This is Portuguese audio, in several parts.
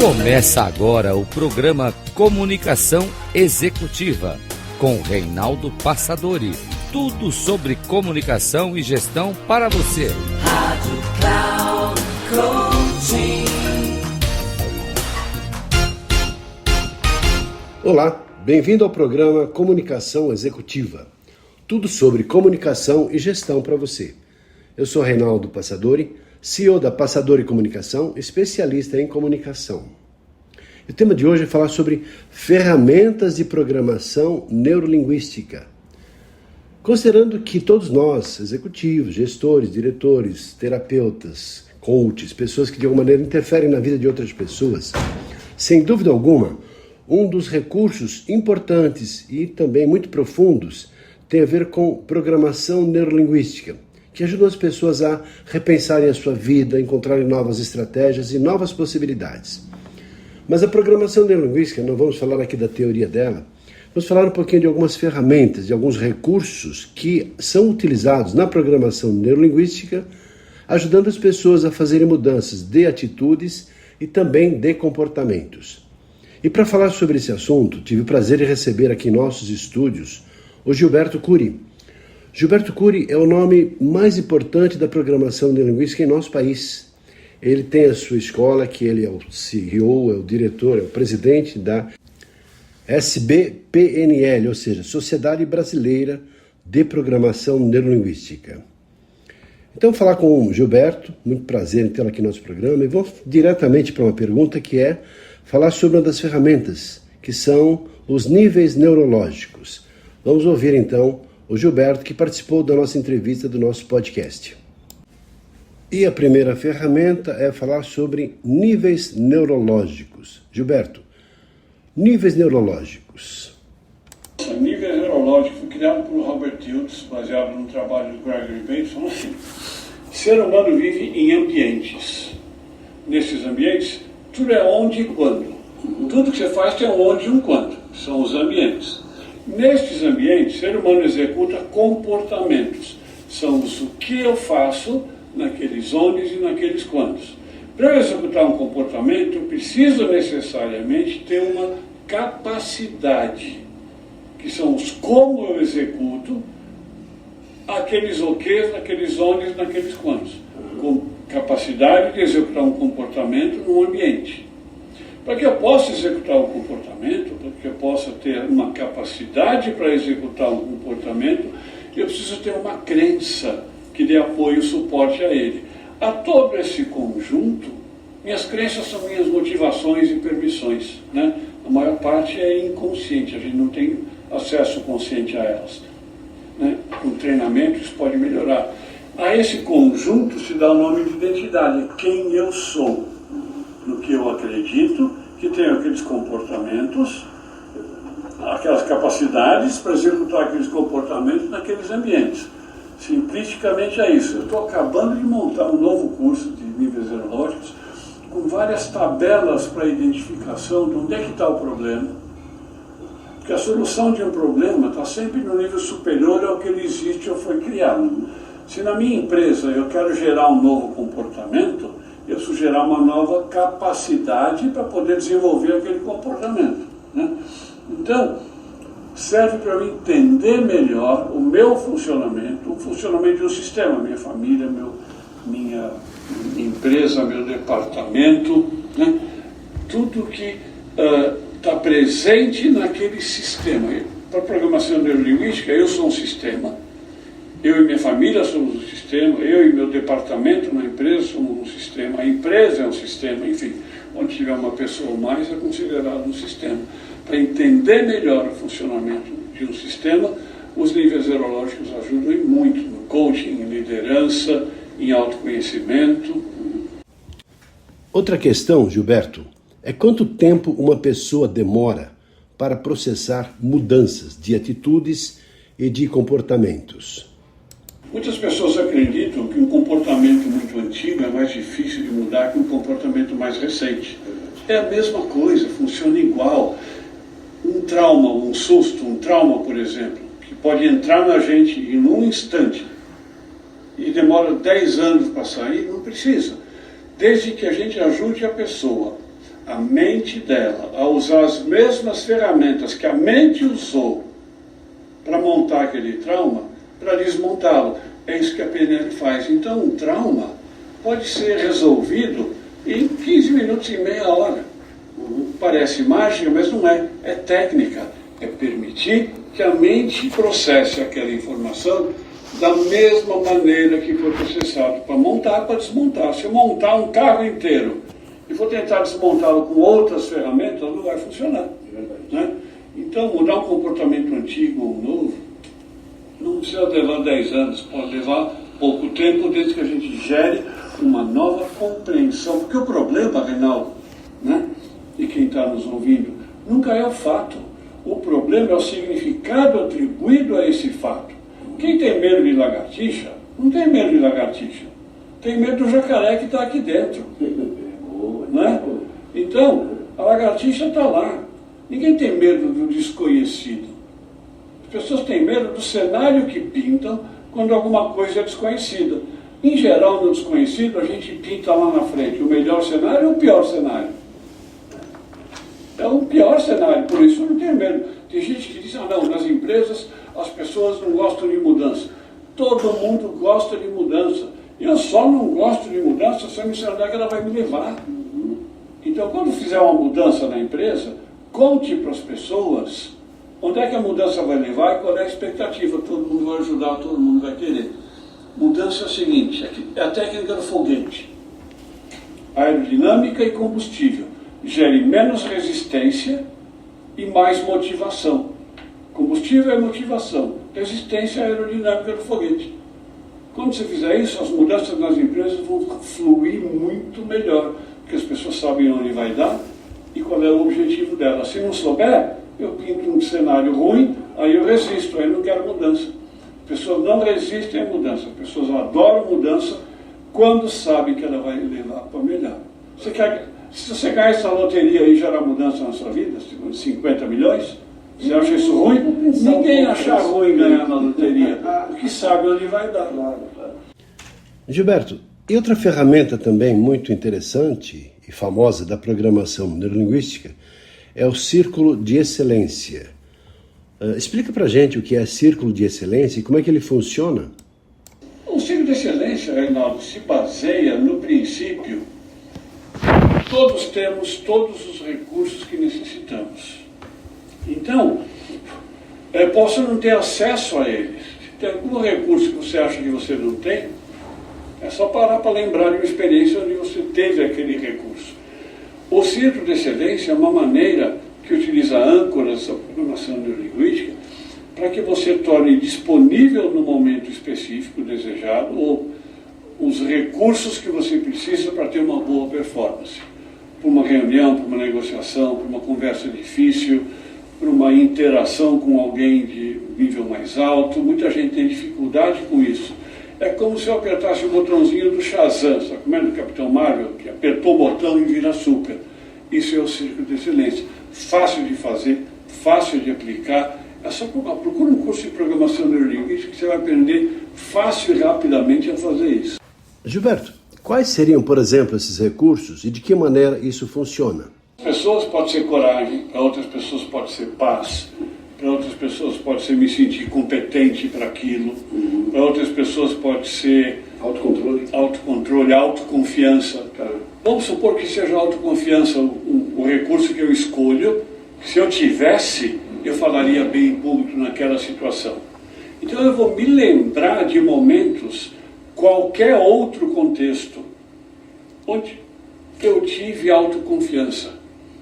Começa agora o programa Comunicação Executiva, com Reinaldo Passadori. Tudo sobre comunicação e gestão para você. Rádio Cloud Coaching. Olá, bem-vindo ao programa Comunicação Executiva. Tudo sobre comunicação e gestão para você. Eu sou Reinaldo Passadori, CEO da Passadori Comunicação, especialista em comunicação. O tema de hoje é falar sobre ferramentas de programação neurolinguística. Considerando que todos nós, executivos, gestores, diretores, terapeutas, coaches, pessoas que de alguma maneira interferem na vida de outras pessoas, sem dúvida alguma, um dos recursos importantes e também muito profundos tem a ver com programação neurolinguística, que ajuda as pessoas a repensarem a sua vida, encontrarem novas estratégias e novas possibilidades. Mas a programação neurolinguística, não vamos falar aqui da teoria dela, vamos falar um pouquinho de algumas ferramentas, de alguns recursos que são utilizados na programação neurolinguística, ajudando as pessoas a fazerem mudanças de atitudes e também de comportamentos. E para falar sobre esse assunto, tive o prazer de receber aqui em nossos estúdios o Gilberto Curi. Gilberto Curi é o nome mais importante da programação neurolinguística em nosso país. Ele tem a sua escola, que ele é o CEO, é o diretor, é o presidente da SBPNL, ou seja, Sociedade Brasileira de Programação Neurolinguística. Então, falar com o Gilberto, muito prazer em tê-lo aqui no nosso programa, e vou diretamente para uma pergunta que é falar sobre uma das ferramentas, que são os níveis neurológicos. Vamos ouvir então o Gilberto, que participou da nossa entrevista do nosso podcast. E a primeira ferramenta é falar sobre níveis neurológicos. Gilberto, níveis neurológicos. O nível neurológico foi criado por Robert Hughes, baseado no trabalho do Gregory Bateson. Assim, o ser humano vive em ambientes. Nesses ambientes, tudo é onde e quando. Tudo que você faz tem um onde e um quando. São os ambientes. Nestes ambientes, o ser humano executa comportamentos. São os o que eu faço naqueles ondes e naqueles quandos. Para eu executar um comportamento, eu preciso necessariamente ter uma capacidade, que são os como eu executo aqueles oquês, naqueles ondes e naqueles quandos. Com capacidade de executar um comportamento num ambiente. Para que eu possa executar um comportamento, para que eu possa ter uma capacidade para executar um comportamento, eu preciso ter uma crença que dê apoio e suporte a ele. A todo esse conjunto, minhas crenças são minhas motivações e permissões, né? A maior parte é inconsciente, a gente não tem acesso consciente a elas, né? Com treinamento isso pode melhorar. A esse conjunto se dá o nome de identidade, quem eu sou, no que eu acredito, que tenho aqueles comportamentos, aquelas capacidades para executar aqueles comportamentos naqueles ambientes. Simplificamente é isso. Eu estou acabando de montar um novo curso de níveis neurológicos com várias tabelas para identificação de onde é que está o problema. Porque a solução de um problema está sempre no nível superior ao que ele existe ou foi criado. Se na minha empresa eu quero gerar um novo comportamento, eu preciso gerar uma nova capacidade para poder desenvolver aquele comportamento, né? Então, serve para eu entender melhor o meu funcionamento, o funcionamento de um sistema, minha família, minha empresa, meu departamento, né? Tudo que está presente naquele sistema. Para a programação neurolinguística, eu sou um sistema, eu e minha família somos um sistema, eu e meu departamento na empresa somos um sistema, a empresa é um sistema, enfim, onde tiver uma pessoa ou mais é considerado um sistema. Para entender melhor o funcionamento de um sistema, os níveis neurológicos ajudam muito no coaching, em liderança, em autoconhecimento. Outra questão, Gilberto, é quanto tempo uma pessoa demora para processar mudanças de atitudes e de comportamentos? Muitas pessoas acreditam que um comportamento muito antigo é mais difícil de mudar que um comportamento mais recente. É a mesma coisa, funciona igual. Um trauma, um susto, um trauma, por exemplo, que pode entrar na gente em um instante e demora 10 anos para sair, não precisa. Desde que a gente ajude a pessoa a mente dela a usar as mesmas ferramentas que a mente usou para montar aquele trauma, para desmontá-lo. É isso que a PNL faz. Então, um trauma pode ser resolvido em 15 minutos e meia hora. Parece mágica, mas não é. É técnica. É permitir que a mente processe aquela informação da mesma maneira que foi processado para montar, para desmontar. Se eu montar um carro inteiro e for tentar desmontá-lo com outras ferramentas, não vai funcionar. Né? Então, mudar um comportamento antigo ou novo não precisa levar 10 anos, pode levar pouco tempo, desde que a gente gere uma nova compreensão. Porque o problema, Reinaldo, né, e quem está nos ouvindo, nunca é o fato. O problema é o significado atribuído a esse fato. Quem tem medo de lagartixa, não tem medo de lagartixa. Tem medo do jacaré que está aqui dentro. Né? Então, a lagartixa está lá. Ninguém tem medo do desconhecido. As pessoas têm medo do cenário que pintam quando alguma coisa é desconhecida. Em geral, no desconhecido, a gente pinta lá na frente o melhor cenário ou o pior cenário. É o pior cenário, por isso eu não tenho medo. Tem gente que diz, não, nas empresas as pessoas não gostam de mudança. Todo mundo gosta de mudança. Eu só não gosto de mudança se eu me ensinar que ela vai me levar. Então, quando fizer uma mudança na empresa, conte para as pessoas onde é que a mudança vai levar e qual é a expectativa. Todo mundo vai ajudar, todo mundo vai querer. Mudança é o seguinte, é a técnica do foguete. Aerodinâmica e combustível. Gere menos resistência e mais motivação. Combustível é motivação, resistência é aerodinâmica do foguete. Quando você fizer isso, as mudanças nas empresas vão fluir muito melhor, porque as pessoas sabem onde vai dar e qual é o objetivo dela. Se não souber, eu pinto um cenário ruim, aí eu resisto, aí eu não quero mudança. As pessoas não resistem à mudança, as pessoas adoram mudança quando sabem que ela vai levar para melhor. Se você ganhar essa loteria e gerar mudança na sua vida, 50 milhões, você acha isso ruim? Ninguém acha ruim ganhar na loteria, porque sabe onde vai dar. Gilberto, e outra ferramenta também muito interessante e famosa da programação neurolinguística é o Círculo de Excelência. Explica pra gente o que é Círculo de Excelência e como é que ele funciona. O Círculo de Excelência, Reinaldo, se baseia no princípio: todos temos todos os recursos que necessitamos. Então, posso não ter acesso a eles. Se tem algum recurso que você acha que você não tem, é só parar para lembrar de uma experiência onde você teve aquele recurso. O Círculo de Excelência é uma maneira que utiliza âncoras da programação neurolinguística para que você torne disponível no momento específico desejado ou os recursos que você precisa para ter uma boa performance. Por uma reunião, por uma negociação, por uma conversa difícil, por uma interação com alguém de nível mais alto. Muita gente tem dificuldade com isso. É como se eu apertasse o botãozinho do Shazam, sabe como é do Capitão Marvel, que apertou o botão e vira super. Isso é o Círculo de Excelência. Fácil de fazer, fácil de aplicar. É só procura um curso de programação neurolinguística que você vai aprender fácil e rapidamente a fazer isso. Gilberto, quais seriam, por exemplo, esses recursos e de que maneira isso funciona? Para pessoas pode ser coragem, para outras pessoas pode ser paz, para outras pessoas pode ser me sentir competente para aquilo, para outras pessoas pode ser autocontrole, autoconfiança. Vamos supor que seja autoconfiança o recurso que eu escolho. Se eu tivesse, eu falaria bem em público naquela situação. Então eu vou me lembrar de momentos, qualquer outro contexto, onde eu tive autoconfiança,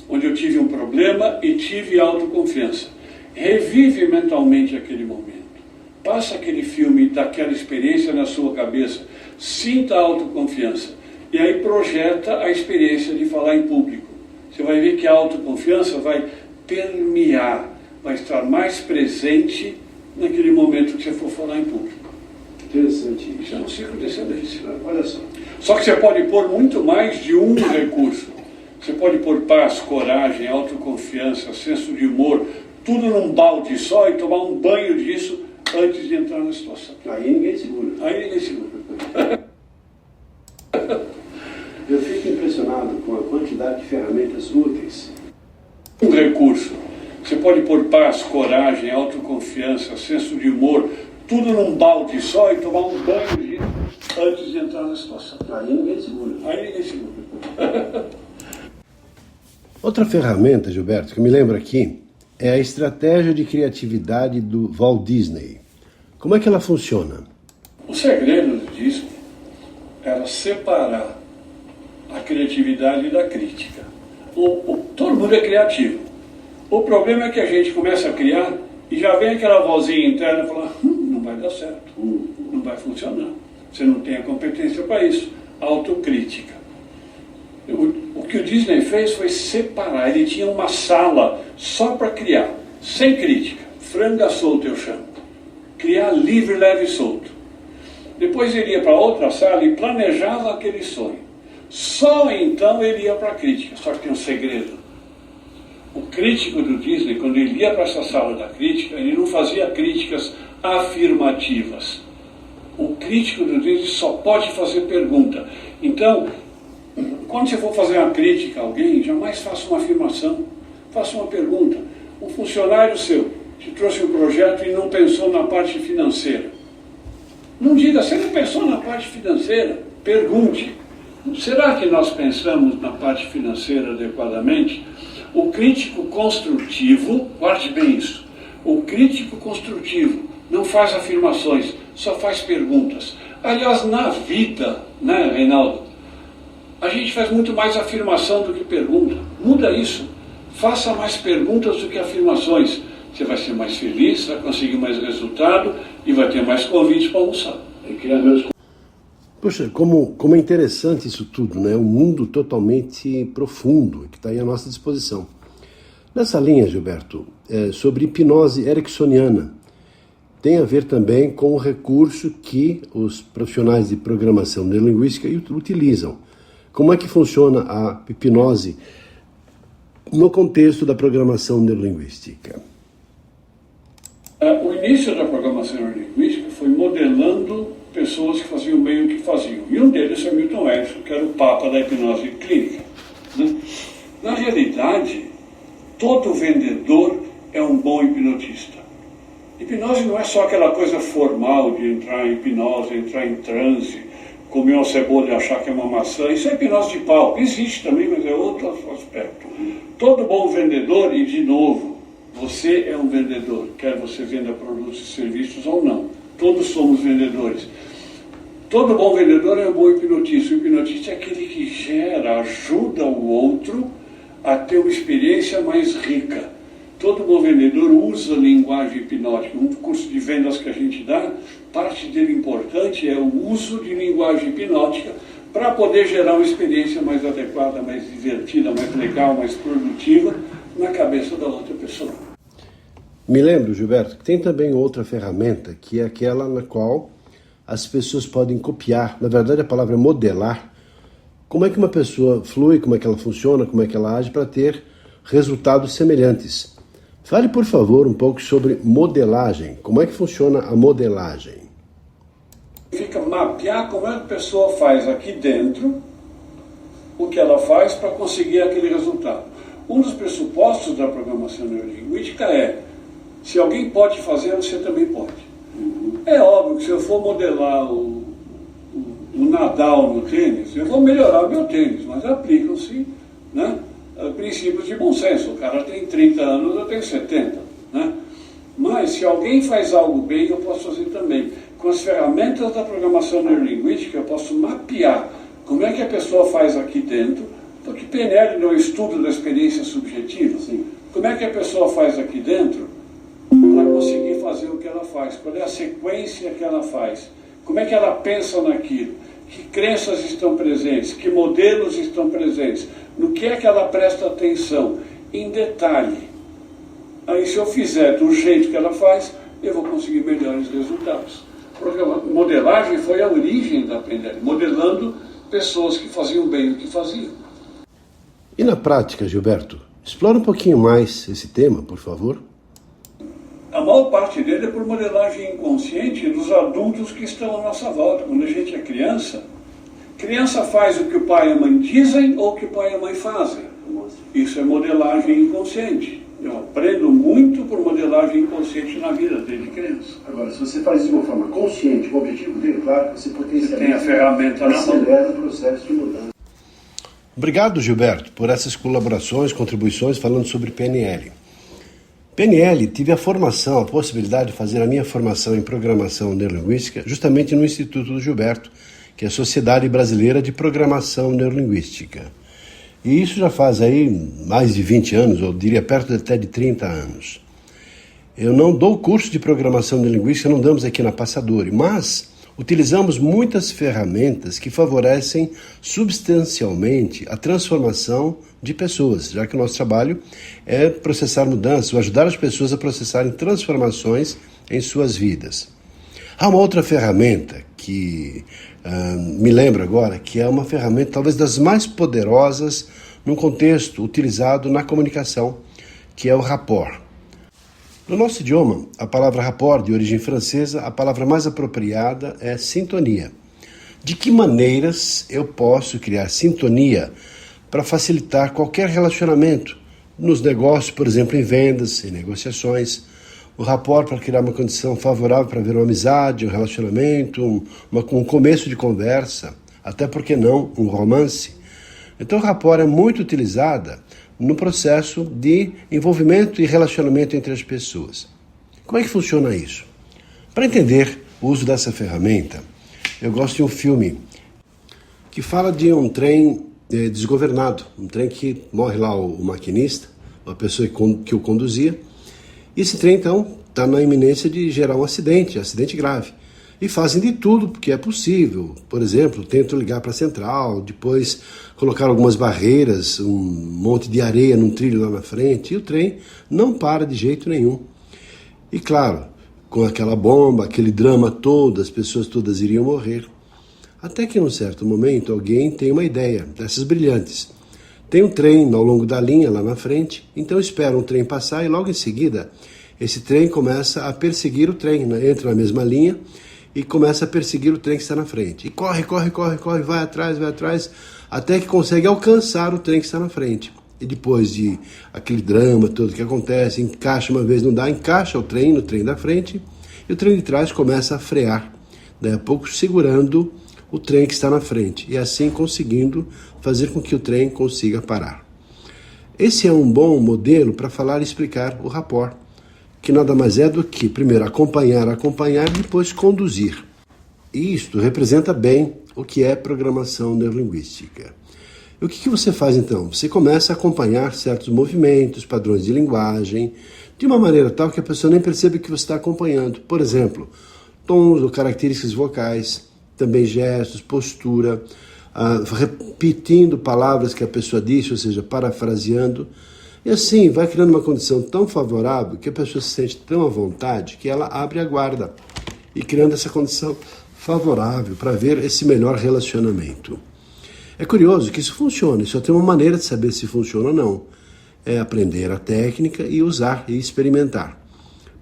onde eu tive um problema e tive autoconfiança. Revive mentalmente aquele momento. Passa aquele filme daquela experiência na sua cabeça. Sinta a autoconfiança. E aí projeta a experiência de falar em público. Você vai ver que a autoconfiança vai permear, vai estar mais presente naquele momento que você for falar em público. Interessante. Isso é um ciclo de excelência. Olha só. Só que você pode pôr muito mais de um recurso. Você pode pôr paz, coragem, autoconfiança, senso de humor, tudo num balde só e tomar um banho disso antes de entrar na situação. Aí ninguém segura. Aí ninguém segura. Eu fico impressionado com a quantidade dar que ferramentas úteis. Um recurso. Você pode pôr paz, coragem, autoconfiança, senso de humor, tudo num balde só e tomar um banho de antes de entrar na situação. Aí ninguém segura. Aí ninguém segura. Outra ferramenta, Gilberto, que me lembra aqui, é a estratégia de criatividade do Walt Disney. Como é que ela funciona? O segredo do Disney era separar a criatividade da crítica. Todo mundo é criativo. O problema é que a gente começa a criar e já vem aquela vozinha interna e fala, não vai dar certo, não vai funcionar. Você não tem a competência para isso. Autocrítica. O que o Disney fez foi separar. Ele tinha uma sala só para criar, sem crítica. Franga solta, eu chamo. Criar livre, leve e solto. Depois ele ia para outra sala e planejava aquele sonho. Só então ele ia para a crítica. Só que tem um segredo. O crítico do Disney, quando ele ia para essa sala da crítica, ele não fazia críticas afirmativas. O crítico do Disney só pode fazer pergunta. Então, quando você for fazer uma crítica a alguém, jamais faça uma afirmação. Faça uma pergunta. Um funcionário seu te trouxe um projeto e não pensou na parte financeira. Não diga, você não pensou na parte financeira? Pergunte. Será que nós pensamos na parte financeira adequadamente? O crítico construtivo, guarde bem isso, o crítico construtivo não faz afirmações, só faz perguntas. Aliás, na vida, né, Reinaldo, a gente faz muito mais afirmação do que pergunta. Muda isso. Faça mais perguntas do que afirmações. Você vai ser mais feliz, vai conseguir mais resultado e vai ter mais convites para almoçar. Poxa, como é interessante isso tudo, né? Um mundo totalmente profundo que está aí à nossa disposição. Nessa linha, Gilberto, sobre hipnose ericksoniana, tem a ver também com o recurso que os profissionais de programação neurolinguística utilizam. Como é que funciona a hipnose no contexto da programação neurolinguística? O início da programação neurolinguística foi modelando pessoas que faziam bem o que faziam. E um deles é Milton Erickson, que era o papa da hipnose clínica. Na realidade, todo vendedor é um bom hipnotista. Hipnose não é só aquela coisa formal de entrar em hipnose, entrar em transe, comer uma cebola e achar que é uma maçã. Isso é hipnose de palco. Existe também, mas é outro aspecto. Todo bom vendedor, e de novo, você é um vendedor, quer você venda produtos e serviços ou não. Todos somos vendedores. Todo bom vendedor é um bom hipnotista. O hipnotista é aquele que gera, ajuda o outro a ter uma experiência mais rica. Todo bom vendedor usa linguagem hipnótica. Um curso de vendas que a gente dá, parte dele importante é o uso de linguagem hipnótica para poder gerar uma experiência mais adequada, mais divertida, mais legal, mais produtiva na cabeça da outra pessoa. Me lembro, Gilberto, que tem também outra ferramenta, que é aquela na qual as pessoas podem copiar, na verdade a palavra é modelar, como é que uma pessoa flui, como é que ela funciona, como é que ela age para ter resultados semelhantes. Fale, por favor, um pouco sobre modelagem. Como é que funciona a modelagem? Fica mapear como é que a pessoa faz aqui dentro o que ela faz para conseguir aquele resultado. Um dos pressupostos da programação neurolinguística é: se alguém pode fazer, você também pode. É óbvio que se eu for modelar o Nadal no tênis, eu vou melhorar o meu tênis, mas aplicam-se, né, princípios de bom senso. O cara tem 30 anos, eu tenho 70. Né? Mas se alguém faz algo bem, eu posso fazer também. Com as ferramentas da programação neurolinguística, eu posso mapear como é que a pessoa faz aqui dentro, porque PNL não é o estudo da experiência subjetiva. Assim. Como é que a pessoa faz aqui dentro para conseguir fazer o que ela faz? Qual é a sequência que ela faz? Como é que ela pensa naquilo? Que crenças estão presentes? Que modelos estão presentes? No que é que ela presta atenção? Em detalhe. Aí, se eu fizer do jeito que ela faz, eu vou conseguir melhores resultados. Porque a modelagem foi a origem da PNL, modelando pessoas que faziam bem o que faziam. E na prática, Gilberto, explora um pouquinho mais esse tema, por favor. A maior parte dele é por modelagem inconsciente dos adultos que estão à nossa volta. Quando a gente é criança, Criança faz o que o pai e a mãe dizem ou o que o pai e a mãe fazem. Isso é modelagem inconsciente. Eu aprendo muito por modelagem inconsciente na vida desde criança. Agora, se você faz isso de uma forma consciente, o objetivo dele, claro, que você potencializa, tem a ferramenta na mão, acelera o processo de mudança. Obrigado, Gilberto, por essas colaborações, contribuições falando sobre PNL. PNL, tive a formação, a possibilidade de fazer a minha formação em programação neurolinguística justamente no Instituto do Gilberto, que é a Sociedade Brasileira de Programação Neurolinguística. E isso já faz aí mais de 20 anos, eu diria perto até de 30 anos. Eu não dou curso de programação neurolinguística, não damos aqui na Passadori, mas utilizamos muitas ferramentas que favorecem substancialmente a transformação de pessoas, já que o nosso trabalho é processar mudanças, ou ajudar as pessoas a processarem transformações em suas vidas. Há uma outra ferramenta que me lembro agora, que é uma ferramenta talvez das mais poderosas num contexto utilizado na comunicação, que é o rapport. No nosso idioma, a palavra rapport, de origem francesa, a palavra mais apropriada é sintonia. De que maneiras eu posso criar sintonia para facilitar qualquer relacionamento? Nos negócios, por exemplo, em vendas, em negociações. O rapport para criar uma condição favorável para ver uma amizade, um relacionamento, um começo de conversa, até porque não, um romance. Então o rapport é muito utilizada no processo de envolvimento e relacionamento entre as pessoas. Como é que funciona isso? Para entender o uso dessa ferramenta, eu gosto de um filme que fala de um trem desgovernado, um trem que morre lá o maquinista, a pessoa que o conduzia. E esse trem, então, está na iminência de gerar um acidente grave. E fazem de tudo porque é possível. Por exemplo, tentam ligar para a central, depois colocar algumas barreiras, um monte de areia num trilho lá na frente, e o trem não para de jeito nenhum. E claro, com aquela bomba, aquele drama todo, as pessoas todas iriam morrer. Até que num certo momento alguém tem uma ideia, dessas brilhantes. Tem um trem ao longo da linha lá na frente, então espera um trem passar e logo em seguida esse trem começa a perseguir o trem, entra na mesma linha e começa a perseguir o trem que está na frente. E corre, vai atrás, até que consegue alcançar o trem que está na frente. E depois de aquele drama todo que acontece, encaixa uma vez, não dá, encaixa o trem no trem da frente e o trem de trás começa a frear, daí a pouco segurando o trem que está na frente e assim conseguindo fazer com que o trem consiga parar. Esse é um bom modelo para falar e explicar o rapport, que nada mais é do que, primeiro, acompanhar e depois conduzir. E isto representa bem o que é programação neurolinguística. E o que você faz então? Você começa a acompanhar certos movimentos, padrões de linguagem, de uma maneira tal que a pessoa nem percebe que você está acompanhando. Por exemplo, tons ou características vocais, também gestos, postura, repetindo palavras que a pessoa disse, ou seja, parafraseando. E assim vai criando uma condição tão favorável que a pessoa se sente tão à vontade que ela abre a guarda e criando essa condição favorável para ver esse melhor relacionamento. É curioso que isso funciona, só tem uma maneira de saber se funciona ou não. É aprender a técnica e usar e experimentar.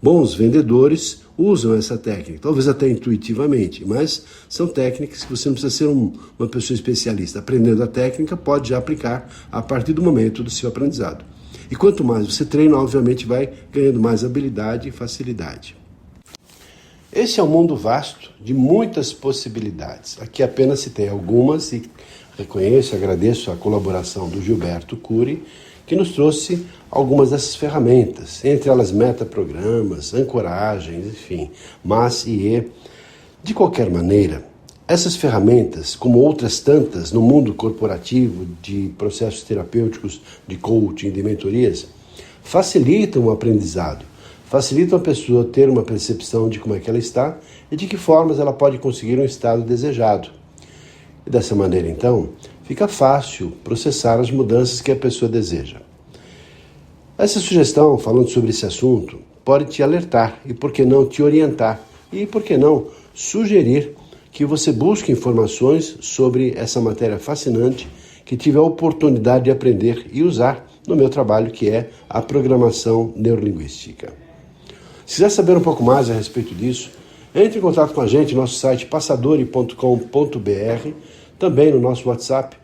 Bons vendedores usam essa técnica, talvez até intuitivamente, mas são técnicas que você não precisa ser uma pessoa especialista. Aprendendo a técnica, pode já aplicar a partir do momento do seu aprendizado. E quanto mais você treina, obviamente vai ganhando mais habilidade e facilidade. Esse é um mundo vasto de muitas possibilidades. Aqui apenas citei algumas e reconheço e agradeço a colaboração do Gilberto Cury, que nos trouxe algumas dessas ferramentas, entre elas metaprogramas, ancoragens, enfim, MAS e E. De qualquer maneira, essas ferramentas, como outras tantas no mundo corporativo de processos terapêuticos, de coaching, de mentorias, facilitam o aprendizado, facilitam a pessoa ter uma percepção de como é que ela está e de que formas ela pode conseguir um estado desejado. E dessa maneira, então, fica fácil processar as mudanças que a pessoa deseja. Essa sugestão, falando sobre esse assunto, pode te alertar e, por que não, te orientar e, por que não, sugerir que você busque informações sobre essa matéria fascinante que tive a oportunidade de aprender e usar no meu trabalho, que é a programação neurolinguística. Se quiser saber um pouco mais a respeito disso, entre em contato com a gente no nosso site passadori.com.br. também no nosso WhatsApp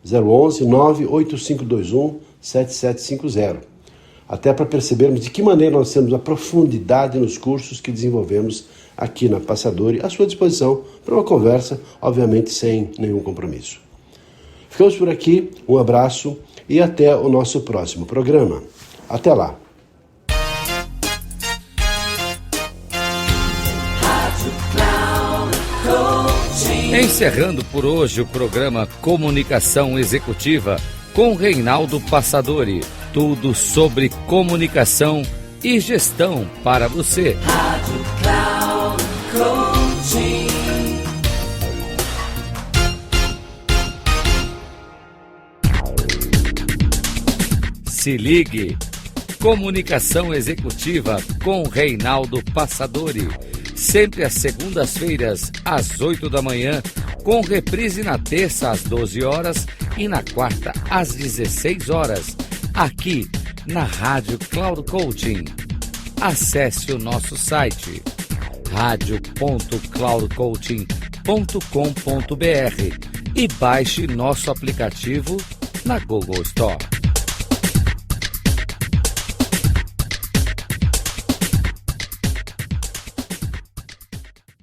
011 98521 7750. Até para percebermos de que maneira nós temos a profundidade nos cursos que desenvolvemos aqui na Passadori, à sua disposição para uma conversa, obviamente sem nenhum compromisso. Ficamos por aqui, um abraço e até o nosso próximo programa. Até lá! Encerrando por hoje o programa Comunicação Executiva com Reinaldo Passadori. Tudo sobre comunicação e gestão para você. Rádio Cloud Coaching. Se ligue. Comunicação Executiva com Reinaldo Passadori. Sempre às segundas-feiras, às 8 da manhã, com reprise na terça às 12 horas e na quarta às 16 horas, aqui na Rádio Cloud Coaching. Acesse o nosso site radio.cloudcoaching.com.br e baixe nosso aplicativo na Google Store.